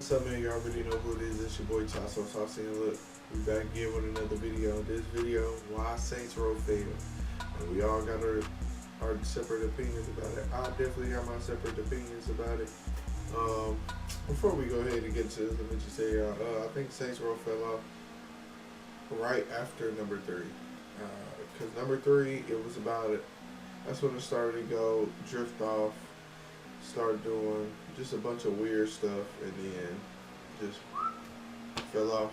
What's up, man? You already know who it is. It's your boy Tasso Saucy, and look, we back again with another video. This video, why Saints Row failed, and we all got our separate opinions about it. I definitely have my separate opinions about it. Before we go ahead and get to this, let me just say, I think Saints Row fell off right after number 3, because number 3, it was about it. That's when it started to go drift off. Start doing just a bunch of weird stuff, and then just fell off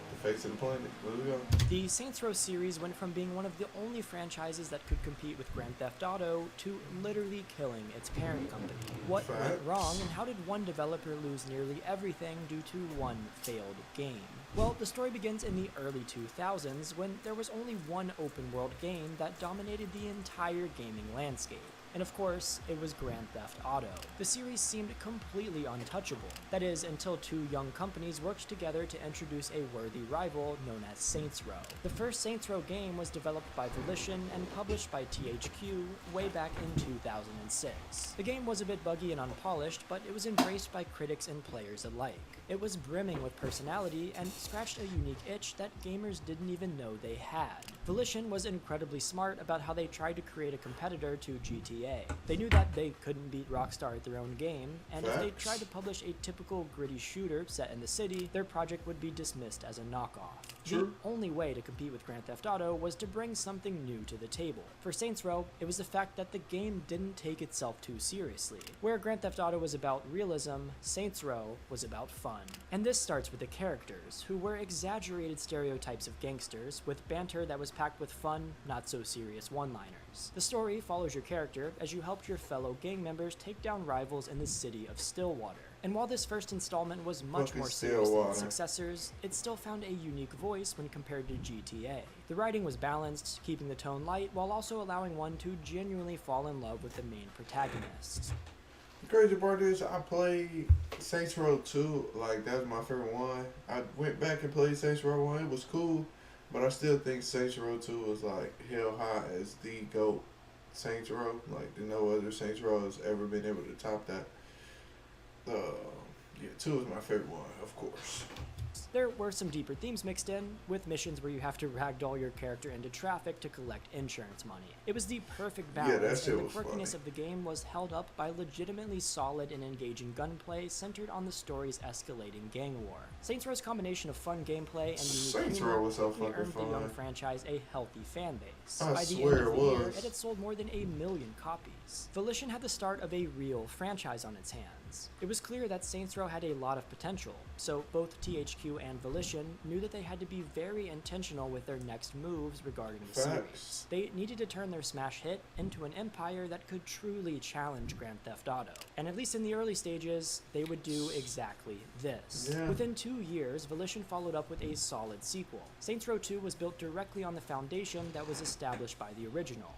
the face of the planet. Where we go? The Saints Row series went from being one of the only franchises that could compete with Grand Theft Auto to literally killing its parent company. What went wrong, and how did one developer lose nearly everything due to one failed game? Well, the story begins in the early 2000s when there was only one open world game that dominated the entire gaming landscape. And of course, it was Grand Theft Auto. The series seemed completely untouchable. That is, until two young companies worked together to introduce a worthy rival known as Saints Row. The first Saints Row game was developed by Volition and published by THQ way back in 2006. The game was a bit buggy and unpolished, but it was embraced by critics and players alike. It was brimming with personality and scratched a unique itch that gamers didn't even know they had. Volition was incredibly smart about how they tried to create a competitor to GTA. They knew that they couldn't beat Rockstar at their own game, and if they tried to publish a typical gritty shooter set in the city, their project would be dismissed as a knockoff. The only way to compete with Grand Theft Auto was to bring something new to the table. For Saints Row, it was the fact that the game didn't take itself too seriously. Where Grand Theft Auto was about realism, Saints Row was about fun. And this starts with the characters, who were exaggerated stereotypes of gangsters, with banter that was packed with fun, not-so-serious one-liners. The story follows your character as you help your fellow gang members take down rivals in the city of Stillwater. And while this first installment was much more serious than its successors, it still found a unique voice when compared to GTA. The writing was balanced, keeping the tone light while also allowing one to genuinely fall in love with the main protagonists. The crazy part is I played Saints Row 2, like that was my favorite one. I went back and played Saints Row 1, it was cool, but I still think Saints Row 2 was like held high as the GOAT Saints Row. Like no other Saints Row has ever been able to top that. Yeah, 2 is my favorite one, of course. There were some deeper themes mixed in, with missions where you have to ragdoll your character into traffic to collect insurance money. It was the perfect balance, and the quirkiness of the game was held up by legitimately solid and engaging gunplay centered on the story's escalating gang war. Saints Row's combination of fun gameplay and unique humor earned the young franchise a healthy fan base. By the end of the year, it had sold more than 1 million copies. Volition had the start of a real franchise on its hands. It was clear that Saints Row had a lot of potential, so both THQ and Volition knew that they had to be very intentional with their next moves regarding the series. They needed to turn their smash hit into an empire that could truly challenge Grand Theft Auto. And at least in the early stages, they would do exactly this. Within 2 years, Volition followed up with a solid sequel. Saints Row 2 was built directly on the foundation that was established by the original.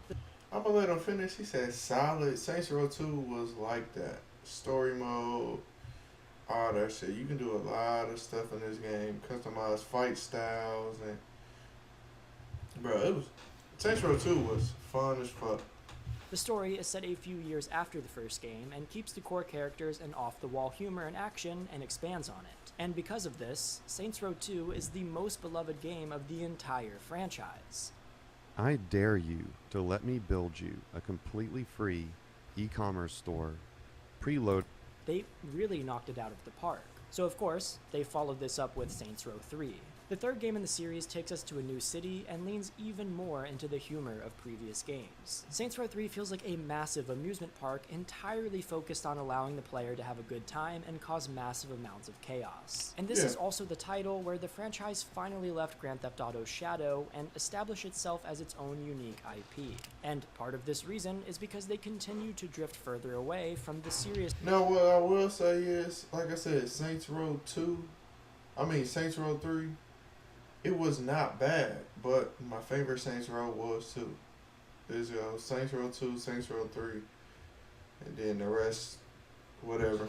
I'm gonna let him finish. He said solid. Saints Row 2 was like that. Story mode, all that shit. You can do a lot of stuff in this game. Customize fight styles and Saints Row 2 was fun as fuck. The story is set a few years after the first game and keeps the core characters and off-the-wall humor and action and expands on it. And because of this, Saints Row 2 is the most beloved game of the entire franchise. I dare you to let me build you a completely free e-commerce store. Preload. They really knocked it out of the park. So of course, they followed this up with Saints Row 3. The third game in the series takes us to a new city and leans even more into the humor of previous games. Saints Row 3 feels like a massive amusement park entirely focused on allowing the player to have a good time and cause massive amounts of chaos. And this is also the title where the franchise finally left Grand Theft Auto's shadow and established itself as its own unique IP. And part of this reason is because they continue to drift further away from the serious. Now what I will say is, like I said, Saints Row 3, it was not bad, but my favorite Saints Row was 2. There's Saints Row 2, Saints Row 3, and then the rest whatever.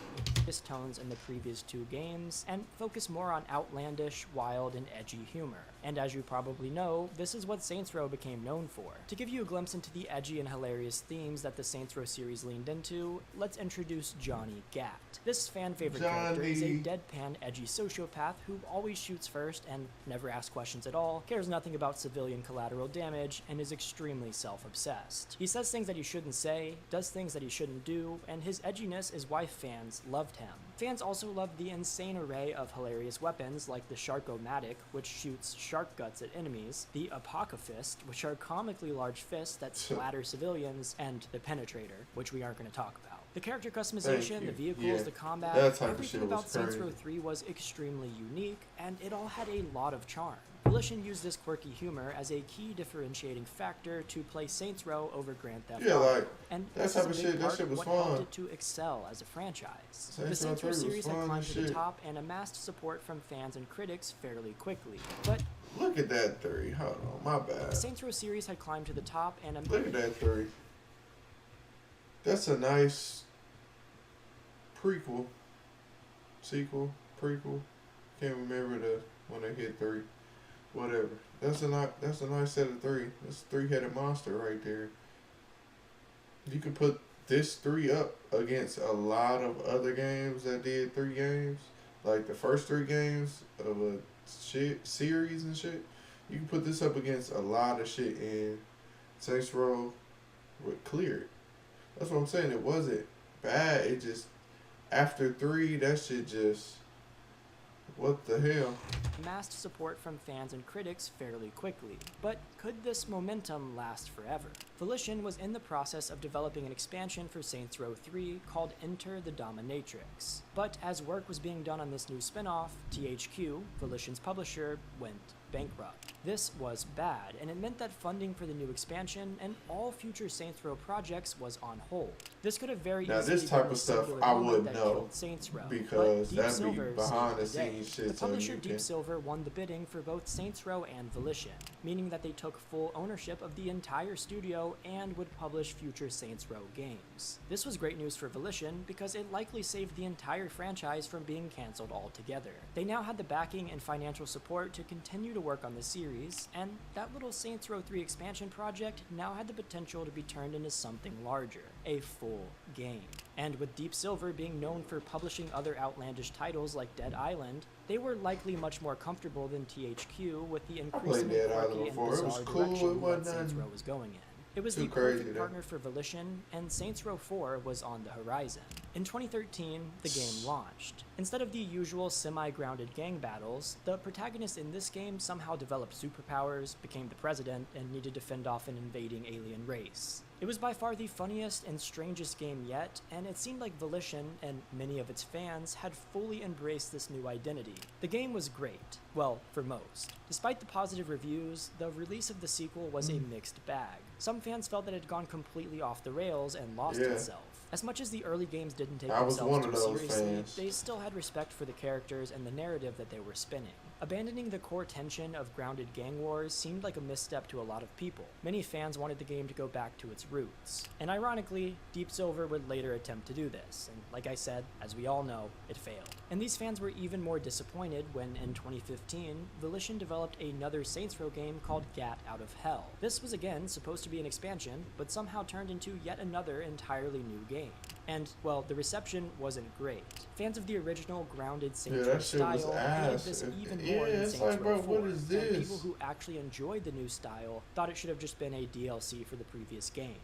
Tones in the previous 2 games and focus more on outlandish, wild, and edgy humor. And as you probably know, this is what Saints Row became known for. To give you a glimpse into the edgy and hilarious themes that the Saints Row series leaned into, let's introduce Johnny Gat. This fan-favorite character is a deadpan, edgy sociopath who always shoots first and never asks questions at all, cares nothing about civilian collateral damage, and is extremely self-obsessed. He says things that he shouldn't say, does things that he shouldn't do, and his edginess is why fans loved him. Fans also loved the insane array of hilarious weapons like the Shark-O-Matic, which shoots shark guts at enemies, the Apocalypse, which are comically large fists that splatter civilians, and the Penetrator, which we aren't going to talk about. The character customization, the vehicles, the combat, everything about Saints Row 3 was extremely unique, and it all had a lot of charm. Volition used this quirky humor as a key differentiating factor to play Saints Row over Grand Theft Auto, and that type of shit, that shit was what fun. helped it to excel as a franchise. The Saints Row series had climbed to the top and amassed support from fans and critics fairly quickly, but look at that 3. Hold on, my bad. The Saints Row series had climbed to the top and look at that 3. That's a nice prequel, sequel, prequel. Can't remember the when they hit 3. Whatever. That's a nice set of 3. That's a 3-headed monster right there. You can put this 3 up against a lot of other games that did 3 games, like the first 3 games of a series and shit. You can put this up against a lot of shit, and Saints Row would clear it. That's what I'm saying. It wasn't bad. It just after 3, that shit just. What the hell? Amassed support from fans and critics fairly quickly. But could this momentum last forever? Volition was in the process of developing an expansion for Saints Row 3 called Enter the Dominatrix. But as work was being done on this new spin-off, THQ, Volition's publisher, went bankrupt. This was bad, and it meant that funding for the new expansion and all future Saints Row projects was on hold. This could have very easily been this type of stuff I wouldn't know, Saints Row, because that'd be behind the scenes shit. The publisher Deep Silver won the bidding for both Saints Row and Volition, meaning that they took full ownership of the entire studio and would publish future Saints Row games. This was great news for Volition because it likely saved the entire franchise from being cancelled altogether. They now had the backing and financial support to continue to work on the series, and that little Saints Row 3 expansion project now had the potential to be turned into something larger, a full game. And with Deep Silver being known for publishing other outlandish titles like Dead Island, they were likely much more comfortable than THQ with the increasingly quirky and bizarre direction that Saints Row was going in. It was the perfect partner for Volition, and Saints Row 4 was on the horizon. In 2013, the game launched. Instead of the usual semi-grounded gang battles, the protagonist in this game somehow developed superpowers, became the president, and needed to fend off an invading alien race. It was by far the funniest and strangest game yet, and it seemed like Volition and many of its fans had fully embraced this new identity. The game was great. Well, for most. Despite the positive reviews, the release of the sequel was a mixed bag. Some fans felt that it had gone completely off the rails and lost itself. As much as the early games didn't take themselves too seriously, they still had respect for the characters and the narrative that they were spinning. Abandoning the core tension of grounded gang wars seemed like a misstep to a lot of people. Many fans wanted the game to go back to its roots. And ironically, Deep Silver would later attempt to do this, and like I said, as we all know, it failed. And these fans were even more disappointed when, in 2015, Volition developed another Saints Row game called Gat Out of Hell. This was again supposed to be an expansion, but somehow turned into yet another entirely new game. And, well, the reception wasn't great. Fans of the original grounded Saints Row style hated this even more than Saints Row 4, and people who actually enjoyed the new style thought it should have just been a DLC for the previous game.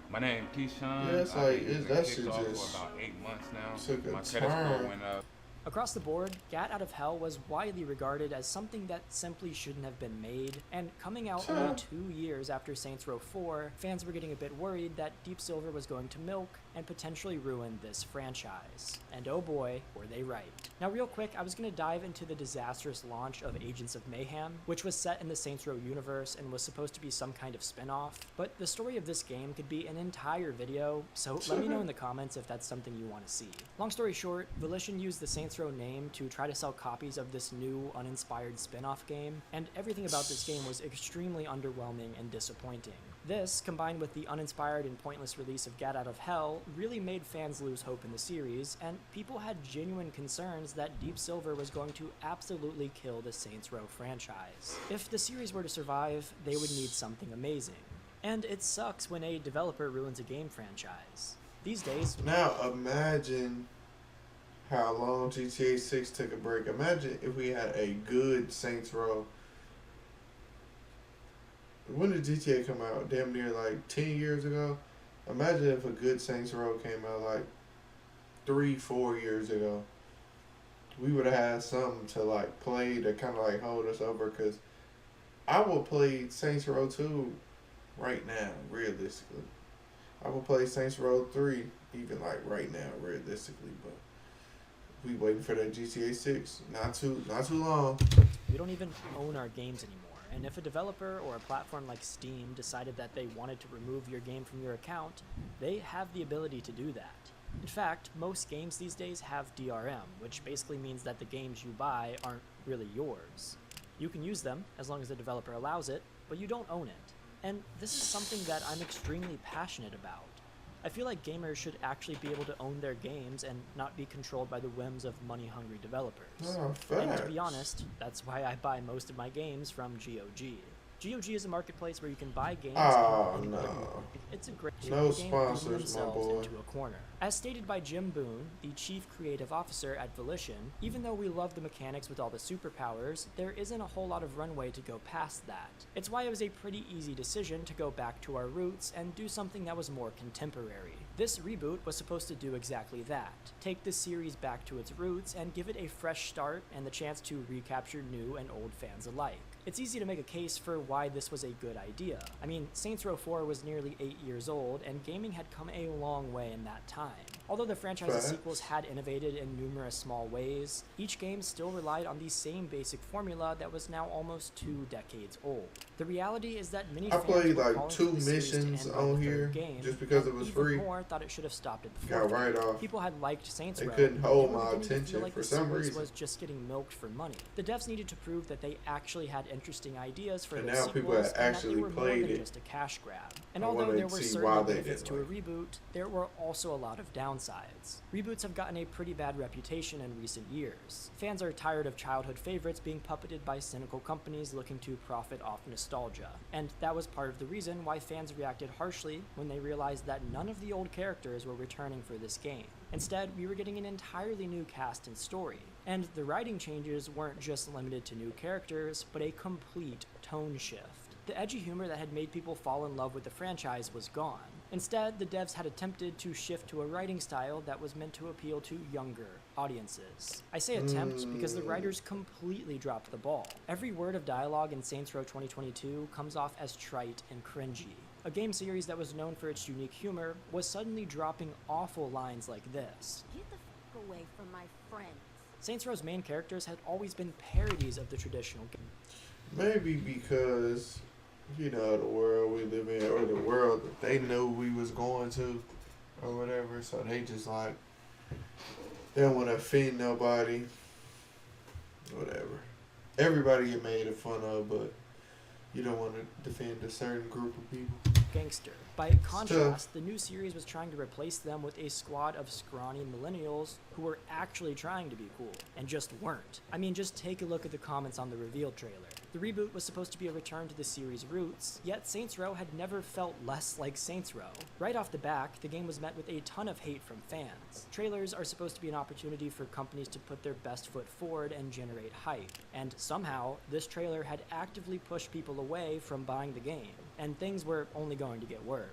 My name is Keyshawn. Yeah, it's like, that shit for just about 8 months now. took a My credit score went up. Across the board, Gat Out of Hell was widely regarded as something that simply shouldn't have been made, and coming out only 2 years after Saints Row 4, fans were getting a bit worried that Deep Silver was going to milk and potentially ruin this franchise. And oh boy, were they right. Now real quick, I was going to dive into the disastrous launch of Agents of Mayhem, which was set in the Saints Row universe and was supposed to be some kind of spin-off, but the story of this game could be an entire video, so let me know in the comments if that's something you want to see. Long story short, Volition used the Saints Row name to try to sell copies of this new, uninspired spin-off game, and everything about this game was extremely underwhelming and disappointing. This, combined with the uninspired and pointless release of Gat Out of Hell, really made fans lose hope in the series, and people had genuine concerns that Deep Silver was going to absolutely kill the Saints Row franchise. If the series were to survive, they would need something amazing. And it sucks when a developer ruins a game franchise. These days... Now imagine how long GTA 6 took a break. Imagine if we had a good Saints Row. When did GTA come out? Damn near like 10 years ago. Imagine if a good Saints Row came out like 3-4 years ago. We would have had something to like play to kind of like hold us over, because I would play Saints Row 2 right now, realistically. I would play Saints Row 3 even like right now, realistically, but we waiting for that GTA 6. Not too long. We don't even own our games anymore. And if a developer or a platform like Steam decided that they wanted to remove your game from your account, they have the ability to do that. In fact, most games these days have DRM, which basically means that the games you buy aren't really yours. You can use them as long as the developer allows it, but you don't own it. And this is something that I'm extremely passionate about. I feel like gamers should actually be able to own their games and not be controlled by the whims of money-hungry developers. Oh, and to be honest, that's why I buy most of my games from GOG. GOG is a marketplace where you can buy games. Oh, no. It's a great No game sponsors, my boy. into a corner. As stated by Jim Boone, the chief creative officer at Volition, even though we love the mechanics with all the superpowers, there isn't a whole lot of runway to go past that. It's why it was a pretty easy decision to go back to our roots and do something that was more contemporary. This reboot was supposed to do exactly that. Take the series back to its roots and give it a fresh start and the chance to recapture new and old fans alike. It's easy to make a case for why this was a good idea. I mean, Saints Row 4 was nearly 8 years old, and gaming had come a long way in that time. Although the franchise's sequels had innovated in numerous small ways, each game still relied on the same basic formula that was now almost 2 decades old. The reality is that many fans played were like calling 2 for the series to missions end by on the here third game, just because and it was even free. more thought it should have stopped at the Got fourth right game. off. People had liked Saints They Row. couldn't hold They were my beginning to feel attention like for the some series reason. was just getting milked for money. The devs needed to prove that they actually had interesting ideas for And their now people sequels, had and that actually they were more played than it. just a cash grab. And I although wanted there to were see certain why they benefits to a didn't reboot, there were also a lot of downsides. Reboots have gotten a pretty bad reputation in recent years. Fans are tired of childhood favorites being puppeted by cynical companies looking to profit off nostalgia. And that was part of the reason why fans reacted harshly when they realized that none of the old characters were returning for this game. Instead, we were getting an entirely new cast and story. And the writing changes weren't just limited to new characters, but a complete tone shift. The edgy humor that had made people fall in love with the franchise was gone. Instead, the devs had attempted to shift to a writing style that was meant to appeal to younger audiences. I say attempt because the writers completely dropped the ball. Every word of dialogue in Saints Row 2022 comes off as trite and cringy. A game series that was known for its unique humor was suddenly dropping awful lines like this. Get the f away from my friends. Saints Row's main characters had always been parodies of the traditional game. Maybe because, you know, the world we live in, or the world that they knew we was going to, or whatever, so they just like, they don't want to offend nobody, whatever. Everybody get made fun of, but you don't want to defend a certain group of people. Gangster. By contrast, the new series was trying to replace them with a squad of scrawny millennials who were actually trying to be cool, and just weren't. I mean, just take a look at the comments on the reveal trailer. The reboot was supposed to be a return to the series' roots, yet Saints Row had never felt less like Saints Row. Right off the back, the game was met with a ton of hate from fans. Trailers are supposed to be an opportunity for companies to put their best foot forward and generate hype, and somehow, this trailer had actively pushed people away from buying the game, and things were only going to get worse.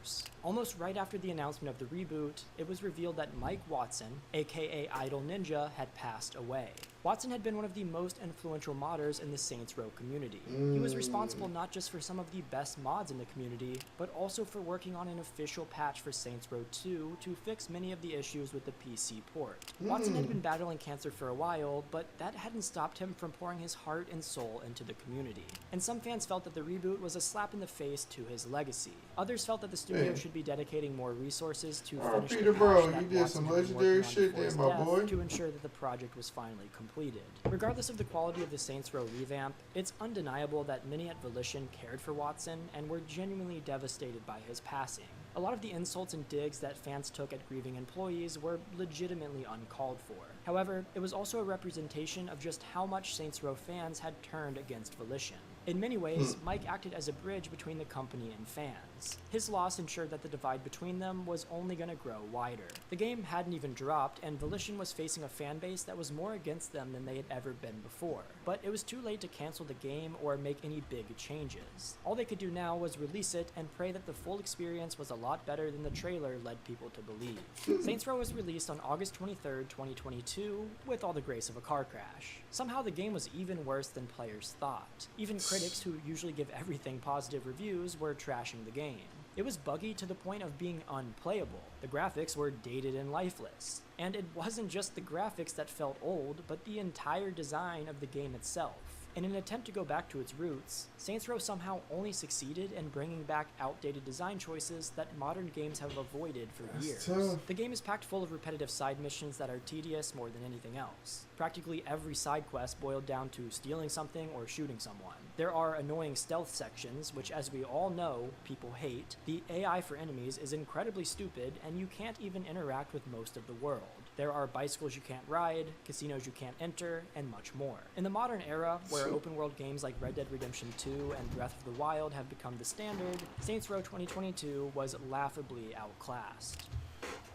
Almost right after the announcement of the reboot, it was revealed that Mike Watson, aka Idol Ninja, had passed away. Watson had been one of the most influential modders in the Saints Row community. He was responsible not just for some of the best mods in the community, but also for working on an official patch for Saints Row 2 to fix many of the issues with the PC port. Watson had been battling cancer for a while, but that hadn't stopped him from pouring his heart and soul into the community. And some fans felt that the reboot was a slap in the face to his legacy. Others felt that the studio should be dedicating more resources to finish Peter, the bro, patch that you did Watson some had been legendary working on shit before his there, my death boy. to ensure that the project was finally complete. completed. Regardless of the quality of the Saints Row revamp, it's undeniable that many at Volition cared for Watson and were genuinely devastated by his passing. A lot of the insults and digs that fans took at grieving employees were legitimately uncalled for. However, it was also a representation of just how much Saints Row fans had turned against Volition. In many ways, Mike acted as a bridge between the company and fans. His loss ensured that the divide between them was only going to grow wider. The game hadn't even dropped, and Volition was facing a fan base that was more against them than they had ever been before. But it was too late to cancel the game or make any big changes. All they could do now was release it and pray that the full experience was a lot better than the trailer led people to believe. Saints Row was released on August 23rd, 2022, with all the grace of a car crash. Somehow the game was even worse than players thought. Even critics who usually give everything positive reviews were trashing the game. It was buggy to the point of being unplayable. The graphics were dated and lifeless. And it wasn't just the graphics that felt old, but the entire design of the game itself. In an attempt to go back to its roots, Saints Row somehow only succeeded in bringing back outdated design choices that modern games have avoided for years. The game is packed full of repetitive side missions that are tedious more than anything else. Practically every side quest boiled down to stealing something or shooting someone. There are annoying stealth sections, which, as we all know, people hate. The AI for enemies is incredibly stupid, and you can't even interact with most of the world. There are bicycles you can't ride, casinos you can't enter, and much more. In the modern era, where open-world games like Red Dead Redemption 2 and Breath of the Wild have become the standard, Saints Row 2022 was laughably outclassed.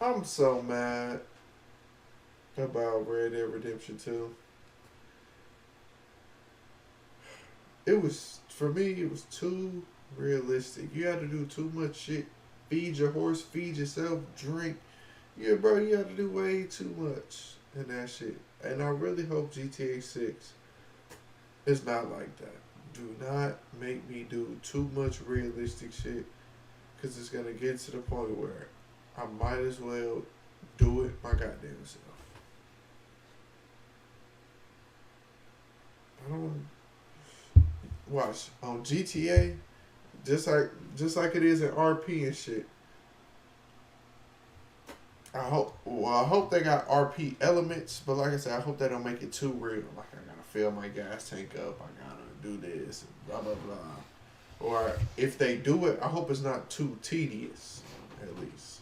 I'm so mad about Red Dead Redemption 2. It was, for me, it was too realistic. You had to do too much shit. Feed your horse, feed yourself, drink. Yeah, bro, you have to do way too much in that shit. And I really hope GTA 6 is not like that. Do not make me do too much realistic shit, because it's going to get to the point where I might as well do it my goddamn self. I don't watch on GTA, just like it is in RP and shit. I hope they got RP elements, but like I said, I hope they don't make it too real. Like, I gotta fill my gas tank up, I gotta do this, and blah blah blah. Or if they do it, I hope it's not too tedious, at least.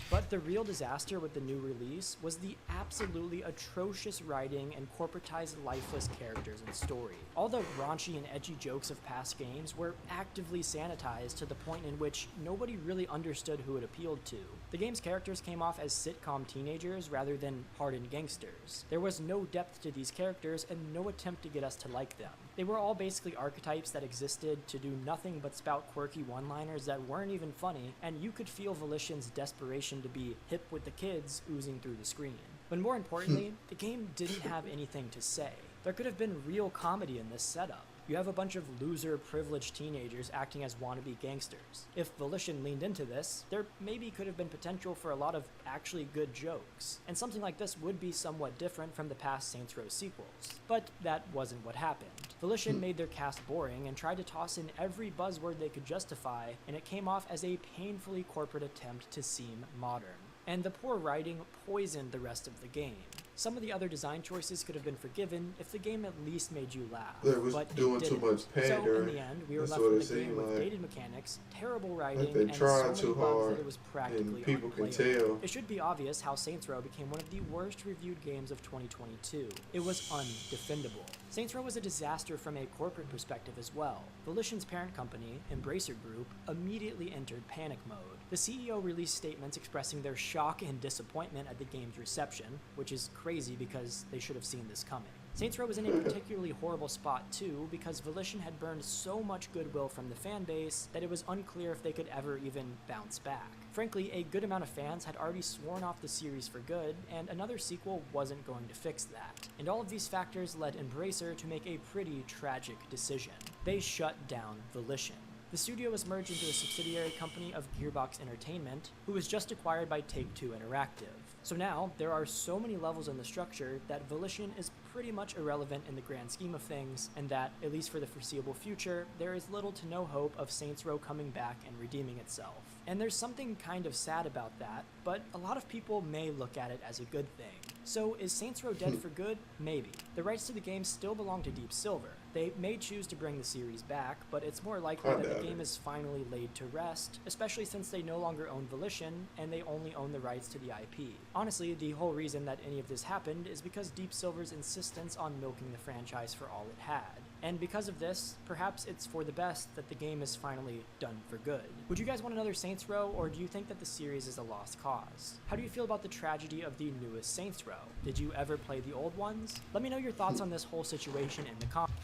But the real disaster with the new release was the absolutely atrocious writing and corporatized lifeless characters and story. All the raunchy and edgy jokes of past games were actively sanitized to the point in which nobody really understood who it appealed to. The game's characters came off as sitcom teenagers rather than hardened gangsters. There was no depth to these characters and no attempt to get us to like them. They were all basically archetypes that existed to do nothing but spout quirky one-liners that weren't even funny, and you could feel Volition's desperation to be hip with the kids oozing through the screen. But more importantly, the game didn't have anything to say. There could have been real comedy in this setup. You have a bunch of loser, privileged teenagers acting as wannabe gangsters. If Volition leaned into this, there maybe could have been potential for a lot of actually good jokes. And something like this would be somewhat different from the past Saints Row sequels. But that wasn't what happened. Volition made their cast boring and tried to toss in every buzzword they could justify, and it came off as a painfully corporate attempt to seem modern. And the poor writing poisoned the rest of the game. Some of the other design choices could have been forgiven if the game at least made you laugh. It was but doing it too didn't. much pandering. So in the end, we were That's left what with it a game seemed with like. dated mechanics, terrible writing, Like they and so tried many too bugs hard, that it was practically and people can unplayable. tell. It should be obvious how Saints Row became one of the worst reviewed games of 2022. It was undefendable. Saints Row was a disaster from a corporate perspective as well. Volition's parent company, Embracer Group, immediately entered panic mode. The CEO released statements expressing their shock and disappointment at the game's reception, which is crazy because they should have seen this coming. Saints Row was in a particularly horrible spot too, because Volition had burned so much goodwill from the fan base that it was unclear if they could ever even bounce back. Frankly, a good amount of fans had already sworn off the series for good, and another sequel wasn't going to fix that. And all of these factors led Embracer to make a pretty tragic decision. They shut down Volition. The studio was merged into a subsidiary company of Gearbox Entertainment, who was just acquired by Take-Two Interactive. So now, there are so many levels in the structure that Volition is pretty much irrelevant in the grand scheme of things, and that, at least for the foreseeable future, there is little to no hope of Saints Row coming back and redeeming itself. And there's something kind of sad about that, but a lot of people may look at it as a good thing. So is Saints Row dead for good? Maybe. The rights to the game still belong to Deep Silver. They may choose to bring the series back, but it's more likely that the game is finally laid to rest, especially since they no longer own Volition, and they only own the rights to the IP. Honestly, the whole reason that any of this happened is because Deep Silver's insistence on milking the franchise for all it had. And because of this, perhaps it's for the best that the game is finally done for good. Would you guys want another Saints Row, or do you think that the series is a lost cause? How do you feel about the tragedy of the newest Saints Row? Did you ever play the old ones? Let me know your thoughts on this whole situation in the comments.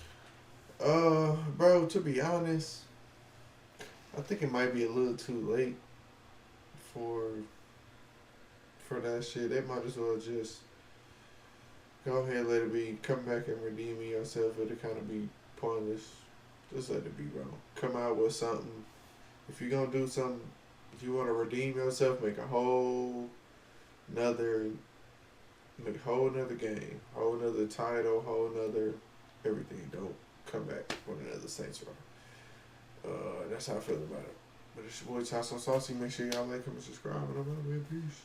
Bro, to be honest, I think it might be a little too late for that shit. They might as well just go ahead and let it be. Come back and redeem yourself. It'll kind of be pointless. Just let it be, bro. Come out with something. If you're gonna do something, if you want to redeem yourself, make a whole nother game, whole nother title, whole nother everything. Don't come back with another Saints Row. That's how I feel about it. But it's your boy Ty So Saucy. Make sure y'all like, comment, subscribe, and I'm out, man. Peace.